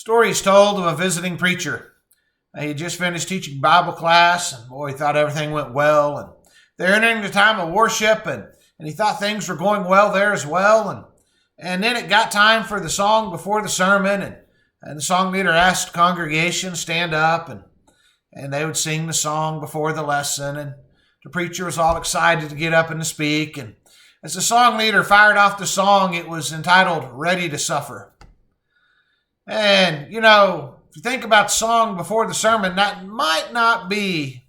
Story is told of a visiting preacher. He had just finished teaching Bible class, and boy, he thought everything went well. And they're entering the time of worship, and he thought things were going well there as well. And then it got time for the song before the sermon, and the song leader asked the congregation to stand up, and they would sing the song before the lesson. And the preacher was all excited to get up and to speak. And as the song leader fired off the song, it was entitled "Ready to Suffer." And, if you think about the song before the sermon, that might not be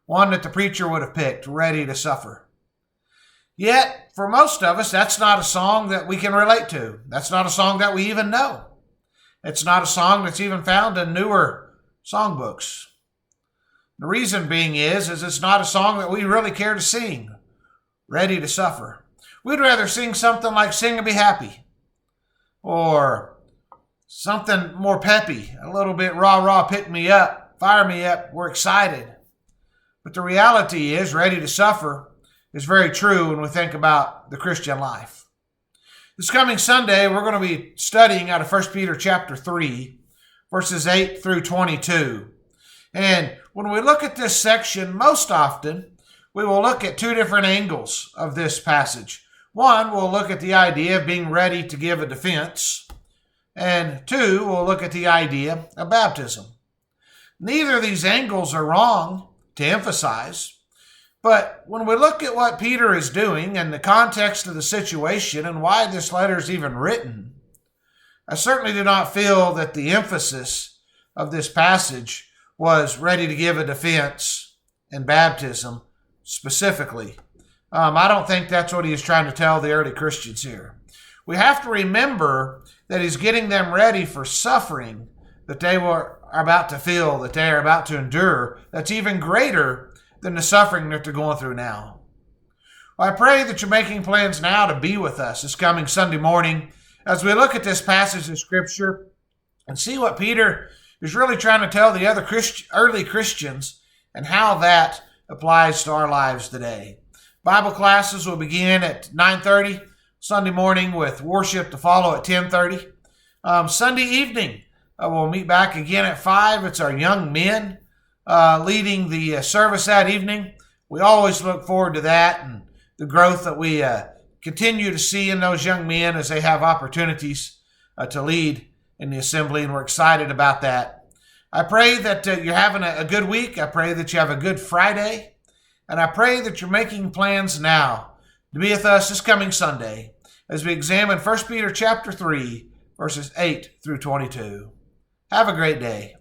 one that the preacher would have picked, "Ready to Suffer." Yet, for most of us, that's not a song that we can relate to. That's not a song that we even know. It's not a song that's even found in newer songbooks. The reason being is it's not a song that we really care to sing, "Ready to Suffer." We'd rather sing something like "Sing and Be Happy," or something more peppy, a little bit rah-rah, pick me up, fire me up, we're excited. But the reality is, "Ready to Suffer" is very true when we think about the Christian life. This coming Sunday, we're going to be studying out of 1 Peter chapter 3, verses 8 through 22. And when we look at this section, most often, we will look at two different angles of this passage. One, we'll look at the idea of being ready to give a defense. And two, we'll look at the idea of baptism. Neither of these angles are wrong to emphasize, but when we look at what Peter is doing and the context of the situation and why this letter is even written, I certainly do not feel that the emphasis of this passage was ready to give a defense and baptism specifically. I don't think that's what he is trying to tell the early Christians here. We have to remember that he's getting them ready for suffering that they were about to feel, that they are about to endure, that's even greater than the suffering that they're going through now. Well, I pray that you're making plans now to be with us this coming Sunday morning as we look at this passage of Scripture and see what Peter is really trying to tell the other early Christians and how that applies to our lives today. Bible classes will begin at 9:30. Sunday morning with worship to follow at 10:30. Sunday evening, we'll meet back again at 5. It's our young men leading the service that evening. We always look forward to that and the growth that we continue to see in those young men as they have opportunities to lead in the assembly, and we're excited about that. I pray that you're having a good week. I pray that you have a good Friday, and I pray that you're making plans now to be with us this coming Sunday as we examine 1 Peter chapter 3, verses 8 through 22. Have a great day.